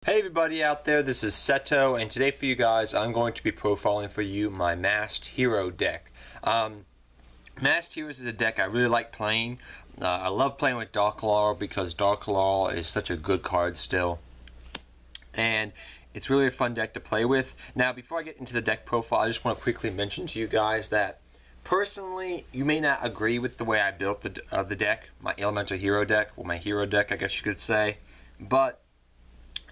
Hey everybody out there, this is Seto, and today for you guys I'm going to be profiling for you my Masked Hero deck. Masked Heroes is a deck I really like playing. I love playing with Dark Law because Dark Law is such a good card still. And it's really a fun deck to play with. Now before I get into the deck profile, I just want to quickly mention to you guys that personally, you may not agree with the way I built the deck, my Elemental Hero deck, or my Hero deck I guess you could say, but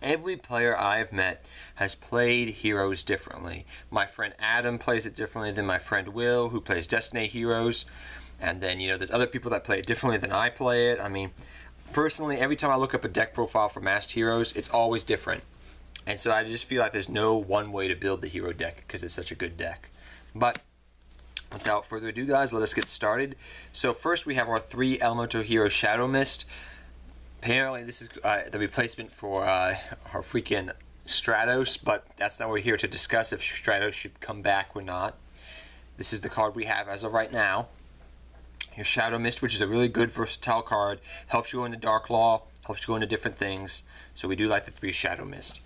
every player I've met has played Heroes differently. My friend Adam plays it differently than my friend Will, who plays Destiny Heroes. And then, there's other people that play it differently than I play it. I mean, personally, every time I look up a deck profile for Masked Heroes, it's always different. And so I just feel like there's no one way to build the Hero deck because it's such a good deck. But without further ado, guys, let us get started. So first we have our 3 Elemental Hero Shadow Mist. Apparently this is the replacement for our freaking Stratos, but that's not what we're here to discuss, if Stratos should come back or not. This is the card we have as of right now. Your Shadow Mist, which is a really good versatile card, helps you go into Dark Law, helps you go into different things, so we do like the 3 Shadow Mist.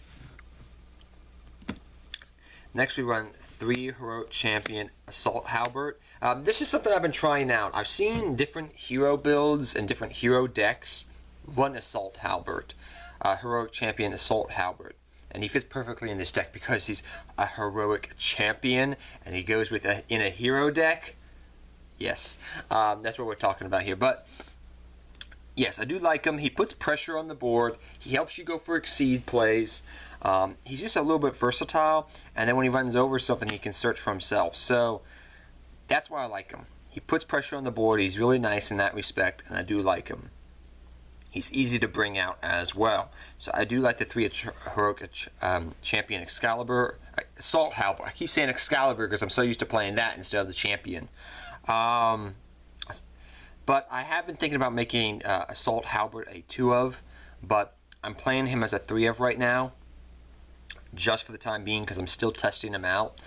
Next we run 3 Heroic Champion Assault Halberd. This is something I've been trying out. I've seen different hero builds and different hero decks run Assault Halberd, Heroic Champion Assault Halberd, and he fits perfectly in this deck because he's a Heroic Champion and he goes with in a hero deck. Yes, that's what we're talking about here. But yes, I do like him. He puts pressure on the board. He helps you go for exceed plays. He's just a little bit versatile, and then when he runs over something, he can search for himself. So that's why I like him. He puts pressure on the board. He's really nice in that respect, and I do like him. He's easy to bring out as well. So I do like the 3 Heroic Champion Excalibur, Assault Halberd. I keep saying Excalibur because I'm so used to playing that instead of the Champion. But I have been thinking about making Assault Halberd a 2 of, but I'm playing him as a 3 of right now, just for the time being because I'm still testing him out.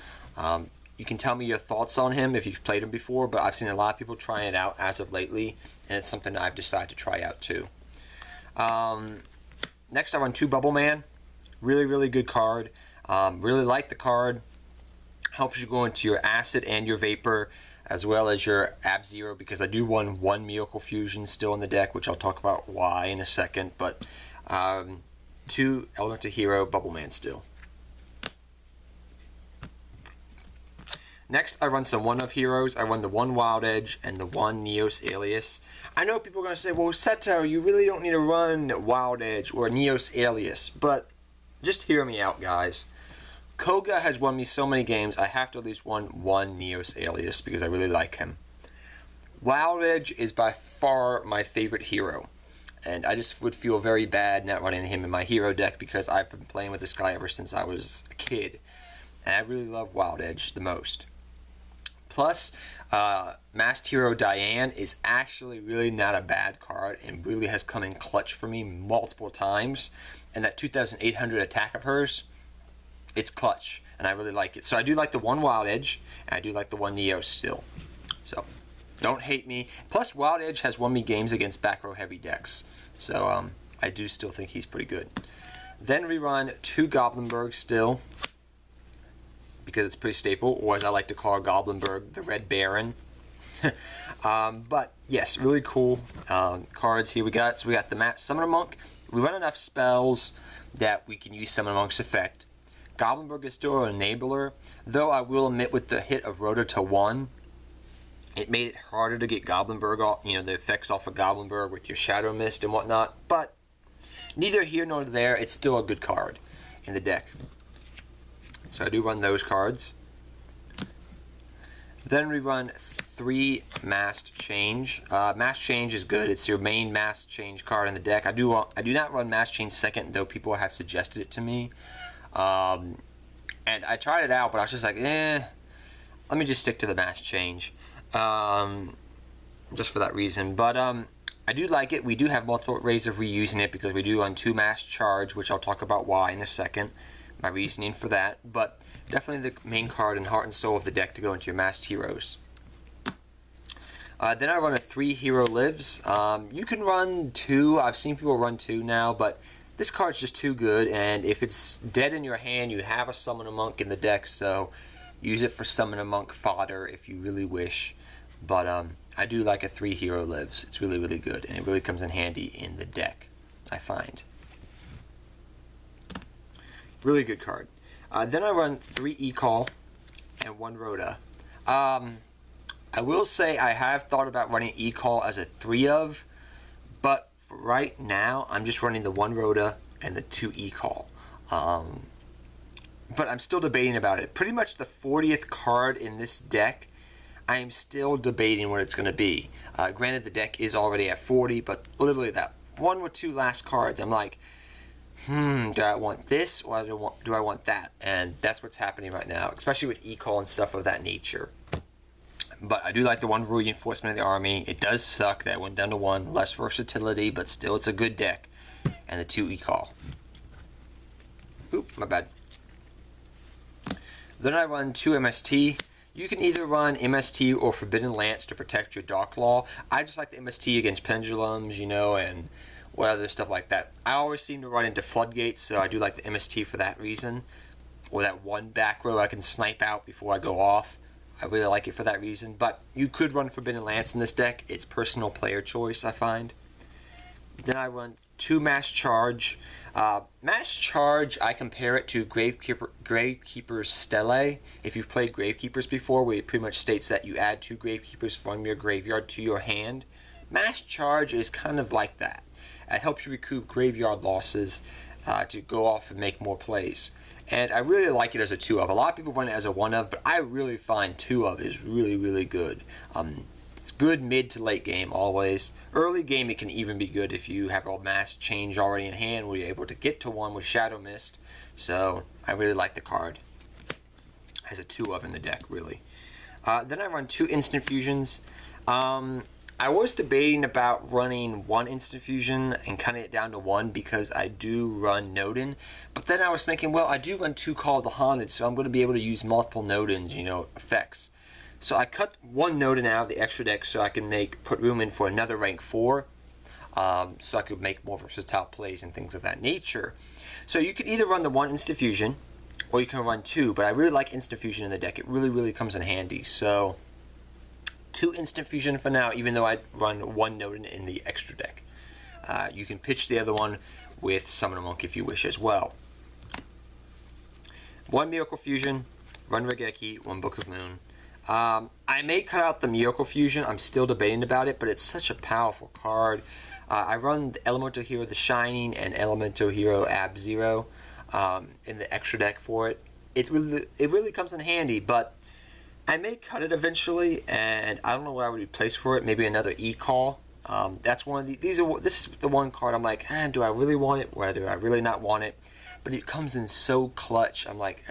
You can tell me your thoughts on him if you've played him before, but I've seen a lot of people trying it out as of lately, and it's something that I've decided to try out too. Next I run 2 Bubble Man. Really good card. Really like the card. Helps you go into your Acid and your Vapor, as well as your Ab-Zero, because I do run 1 Miracle Fusion still in the deck, which I'll talk about why in a second, but 2 Elemental Hero Bubble Man still. Next, I run some 1 of Heroes. I run the 1 Wild Edge and the 1 Neos Alias. I know people are going to say, well, Seto, you really don't need to run Wild Edge or Neos Alias, but just hear me out, guys. Koga has won me so many games, I have to at least run 1 Neos Alias because I really like him. Wild Edge is by far my favorite hero, and I just would feel very bad not running him in my hero deck because I've been playing with this guy ever since I was a kid, and I really love Wild Edge the most. Plus, Masked Hero Diane is actually really not a bad card and really has come in clutch for me multiple times. And that 2,800 attack of hers, it's clutch, and I really like it. So I do like the 1 Wild Edge, and I do like the 1 Neo still. So don't hate me. Plus, Wild Edge has won me games against back row heavy decks. So I do still think he's pretty good. Then we run 2 Goblinberg still, because it's pretty staple, or as I like to call Goblinberg, the Red Baron. But yes, really cool cards here we got. So we got the Summoner Monk. We run enough spells that we can use Summoner Monk's effect. Goblinberg is still an enabler, though I will admit with the hit of Rota to 1, it made it harder to get Goblinberg off, the effects off of Goblinberg with your Shadow Mist and whatnot. But neither here nor there, it's still a good card in the deck. So I do run those cards. Then we run 3 Masked Change. Masked Change is good. It's your main Masked Change card in the deck. I do not run Masked Change second, though people have suggested it to me. And I tried it out, but I was just like, let me just stick to the Masked Change. Just for that reason. But I do like it. We do have multiple ways of reusing it because we do run 2 Masked Charge, which I'll talk about why in a second. My reasoning for that, but definitely the main card and heart and soul of the deck to go into your Masked Heroes. Then I run a 3 Hero Lives. You can run 2. I've seen people run 2 now, but this card's just too good, and if it's dead in your hand, you have a Summon a Monk in the deck, so use it for Summon a Monk fodder if you really wish. But I do like a 3 hero lives. It's really, really good, and it really comes in handy in the deck, I find. Really good card. Then I run 3 E-Call and 1 Rhoda. I will say I have thought about running E-Call as a 3 of, but for right now I'm just running the 1 Rhoda and the 2 E-Call. But I'm still debating about it. Pretty much the 40th card in this deck, I am still debating what it's going to be. Granted, the deck is already at 40, but literally that 1 or 2 last cards, I'm like, do I want this or do I want that? And that's what's happening right now, especially with E-Call and stuff of that nature. But I do like the 1 Reinforcement of the Army. It does suck that it went down to 1. Less versatility, but still it's a good deck. And the 2 E-Call. Oop, my bad. Then I run 2 MST. You can either run MST or Forbidden Lance to protect your Darklaw. I just like the MST against Pendulums, you know, and what other stuff like that. I always seem to run into Floodgates, so I do like the MST for that reason. Or that 1 back row I can snipe out before I go off. I really like it for that reason. But you could run Forbidden Lance in this deck. It's personal player choice, I find. Then I run 2 Mass Charge. Mass Charge, I compare it to Gravekeeper's Stele. If you've played Gravekeepers before, where it pretty much states that you add 2 Gravekeepers from your graveyard to your hand. Mass Charge is kind of like that. It helps you recoup graveyard losses to go off and make more plays. And I really like it as a 2 of. A lot of people run it as a 1 of, but I really find 2 of is really, really good. It's good mid to late game always. Early game it can even be good if you have a mass change already in hand where you're able to get to 1 with Shadow Mist. So I really like the card as a 2 of in the deck, really. Then I run 2 Instant Fusions. I was debating about running 1 Instant Fusion and cutting it down to 1 because I do run Nodin. But then I was thinking, well, I do run 2 Call of the Haunted, so I'm going to be able to use multiple Nodins, you know, effects. So I cut 1 Nodin out of the extra deck so I can put room in for another rank 4. So I could make more versatile plays and things of that nature. So you could either run the 1 Instant Fusion, or you can run 2, but I really like Instant Fusion in the deck. It really, really comes in handy. So 2 Instant Fusion for now, even though I run 1 Nodin in the extra deck. You can pitch the other one with Summon a Monk if you wish as well. 1 Miracle Fusion, run Regeki, 1 Book of Moon. I may cut out the Miracle Fusion. I'm still debating about it, but it's such a powerful card. I run the Elemental Hero The Shining and Elemental Hero Ab-Zero in the extra deck for it. It really comes in handy, but I may cut it eventually, and I don't know what I would replace for it. Maybe another E-Call. That's one of the. This is the one card I'm like, do I really want it? Or do I really not want it? But it comes in so clutch. I'm like,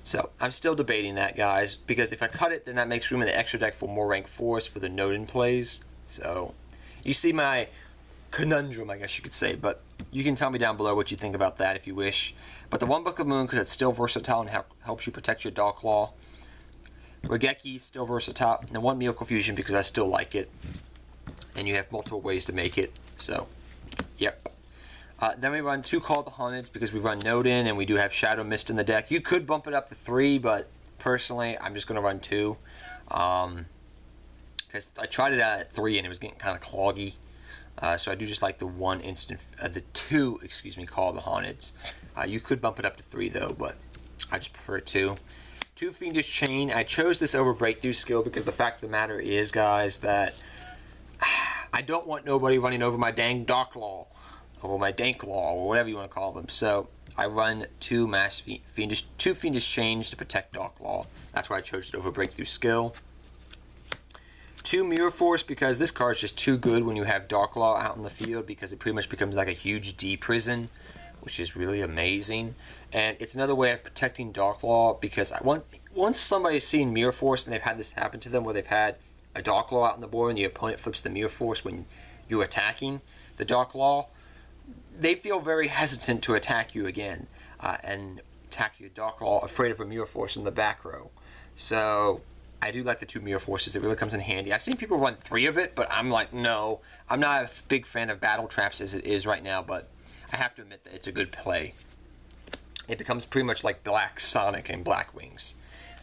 So I'm still debating that, guys, because if I cut it, then that makes room in the extra deck for more rank 4s for the Nodin plays. So you see my conundrum, I guess you could say, but you can tell me down below what you think about that if you wish. But the 1 Book of Moon, because it's still versatile and helps you protect your Darklaw. Regeki, still versatile. And 1 Miracle Fusion, because I still like it. And you have multiple ways to make it. So, yep. Then we run 2 Call of the Haunted, because we run Nodin, and we do have Shadow Mist in the deck. You could bump it up to 3, but personally, I'm just going to run 2. Because I tried it out at 3, and it was getting kind of cloggy. So I do just like the 2, Call of the Haunted. You could bump it up to 3 though, but I just prefer 2. 2 Fiendish Chain. I chose this over Breakthrough Skill because the fact of the matter is, guys, that I don't want nobody running over my dang Darklaw, or my Danklaw, or whatever you want to call them. So I run 2 Fiendish Chains to protect Darklaw. That's why I chose it over Breakthrough Skill. 2 Mirror Force, because this card is just too good when you have Darklaw out in the field, because it pretty much becomes like a huge D-Prison, which is really amazing. And it's another way of protecting Darklaw, because once somebody's seen Mirror Force and they've had this happen to them, where they've had a Darklaw out on the board and the opponent flips the Mirror Force when you're attacking the Darklaw, they feel very hesitant to attack you again, and attack your Darklaw, afraid of a Mirror Force in the back row. So I do like the 2 mirror forces. It really comes in handy. I've seen people run 3 of it, but I'm like, no. I'm not a big fan of battle traps as it is right now, but I have to admit that it's a good play. It becomes pretty much like Black Sonic and Black Wings.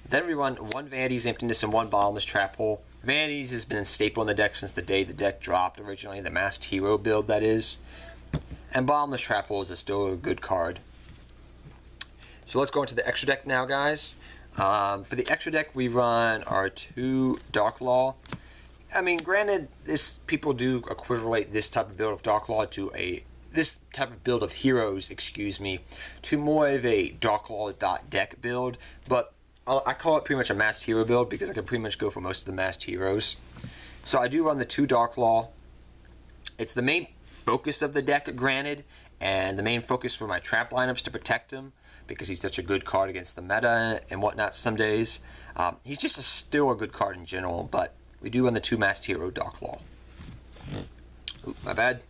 Then we run 1 Vanity's Emptiness and 1 Bottomless Trap Hole. Vanities has been a staple in the deck since the day the deck dropped originally, the Masked Hero build that is. And Bottomless Trap Hole is still a good card. So let's go into the extra deck now, guys. For the extra deck, we run our 2 Dark Law. I mean, granted, people do equivalent this type of build of Dark Law to this type of build of heroes, excuse me, to more of a Dark Law deck build, but I call it pretty much a Masked Hero build because I can pretty much go for most of the Masked Heroes. So I do run the 2 Dark Law. It's the main focus of the deck, granted, and the main focus for my trap lineups to protect him, because he's such a good card against the meta and whatnot some days. He's just still a good card in general, but we do run the 2 Masked Hero Dark Law. Ooh, my bad.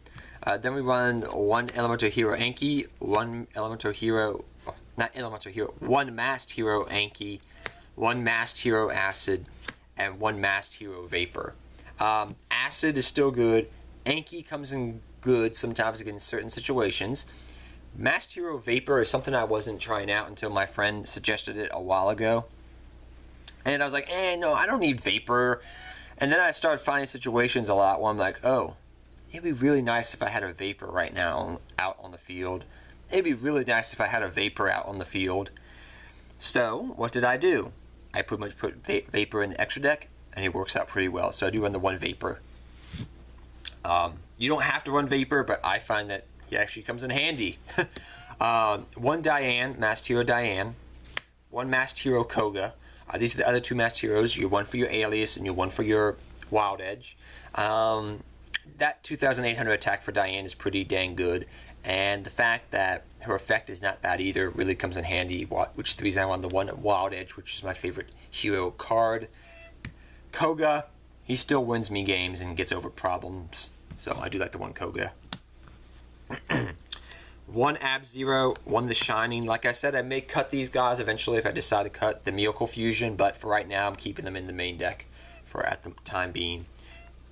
Then we run 1 Elemental Hero Anki, 1 Elemental Hero, not Elemental Hero, 1 Masked Hero Anki, 1 Masked Hero Acid, and 1 Masked Hero Vapor. Acid is still good. Anki comes in good sometimes in certain situations. Masked Hero Vapor is something I wasn't trying out until my friend suggested it a while ago. And I was like, no, I don't need Vapor. And then I started finding situations a lot where I'm like, oh, it'd be really nice if I had a Vapor right now out on the field. It'd be really nice if I had a Vapor out on the field. So, what did I do? I pretty much put Vapor in the extra deck, and it works out pretty well. So I do run the 1 Vapor. You don't have to run Vapor, but I find that he actually comes in handy. 1 Diane, Masked Hero Diane. 1 Masked Hero Koga. These are the other 2 Masked Heroes. You're 1 for your Alias and you're 1 for your Wild Edge. That 2,800 attack for Diane is pretty dang good. And the fact that her effect is not bad either really comes in handy, which is the reason I want the 1 Wild Edge, which is my favorite hero card. Koga, he still wins me games and gets over problems. So I do like the 1 Koga. 1 Ab-Zero, 1 The Shining. Like I said, I may cut these guys eventually if I decide to cut the Miracle Fusion, but for right now I'm keeping them in the main deck for at the time being.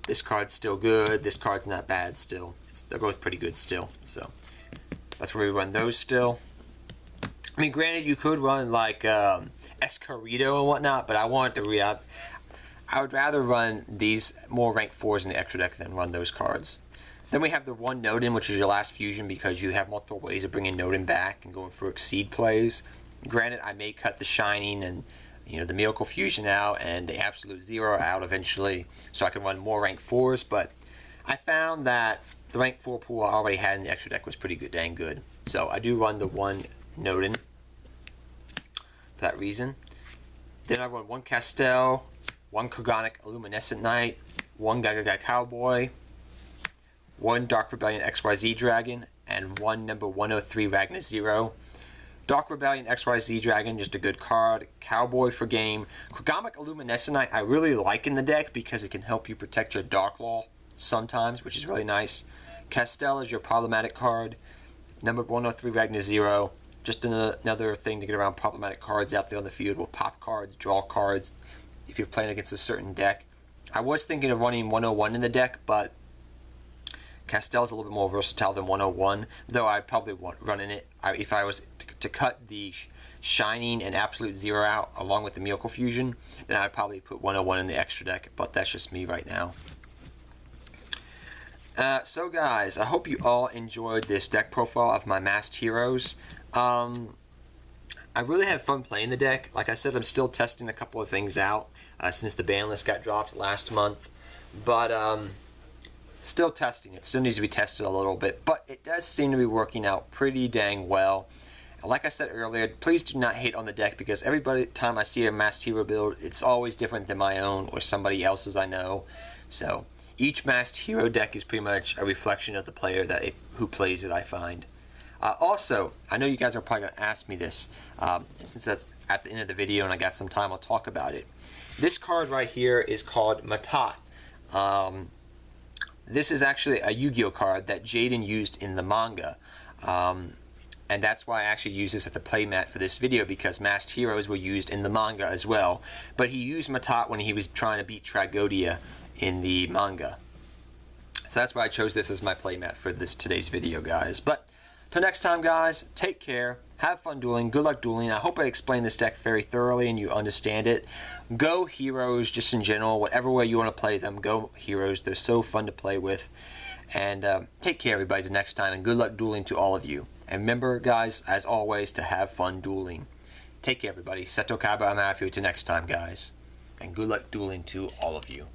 This card's still good, this card's not bad still. They're both pretty good still, so that's where we run those still. I mean, granted, you could run like Escarito and whatnot, but I would rather run these more rank 4s in the extra deck than run those cards. Then we have the 1 Nodin, which is your last fusion because you have multiple ways of bringing Nodin back and going for Exceed plays. Granted, I may cut the Shining and the Miracle Fusion out and the Absolute Zero out eventually so I can run more rank 4s, but I found that the rank 4 pool I already had in the extra deck was pretty good, dang good. So I do run the 1 Nodin for that reason. Then I run 1 Castel, 1 Kogonic Luminescent Knight, 1 Gagaga Cowboy, 1 Dark Rebellion XYZ Dragon, and 1 number 103 Ragnar Zero. Dark Rebellion XYZ Dragon, just a good card. Cowboy for game. Kogonic Luminescent Knight I really like in the deck because it can help you protect your Dark Law sometimes, which is really nice. Castel is your problematic card. Number 103 Ragnar Zero, just another thing to get around problematic cards out there on the field with pop cards, draw cards, if you're playing against a certain deck. I was thinking of running 101 in the deck, but Castel's a little bit more versatile than 101, though I'd probably run in it. If I was to cut the Shining and Absolute Zero out along with the Miracle Fusion, then I'd probably put 101 in the extra deck, but that's just me right now. So guys, I hope you all enjoyed this deck profile of my Masked Heroes. I really had fun playing the deck. Like I said, I'm still testing a couple of things out since the ban list got dropped last month, but still testing it. Still needs to be tested a little bit, but it does seem to be working out pretty dang well. And like I said earlier, please do not hate on the deck because every time I see a Masked Hero build, it's always different than my own or somebody else's I know. So each Masked Hero deck is pretty much a reflection of the player who plays it, I find. Also, I know you guys are probably going to ask me this, and since that's at the end of the video and I got some time, I'll talk about it. This card right here is called Matat. This is actually a Yu-Gi-Oh card that Jaden used in the manga. And And that's why I actually use this as the playmat for this video, because masked heroes were used in the manga as well. But he used Matat when he was trying to beat Tragodia in the manga. So that's why I chose this as my playmat for today's video, guys. But till next time, guys, take care, have fun dueling, good luck dueling. I hope I explained this deck very thoroughly and you understand it. Go heroes, just in general, whatever way you want to play them, go heroes. They're so fun to play with. And take care, everybody, till next time, and good luck dueling to all of you. And remember, guys, as always, to have fun dueling. Take care, everybody. Seto Kaba, I'm out of here till next time, guys. And good luck dueling to all of you.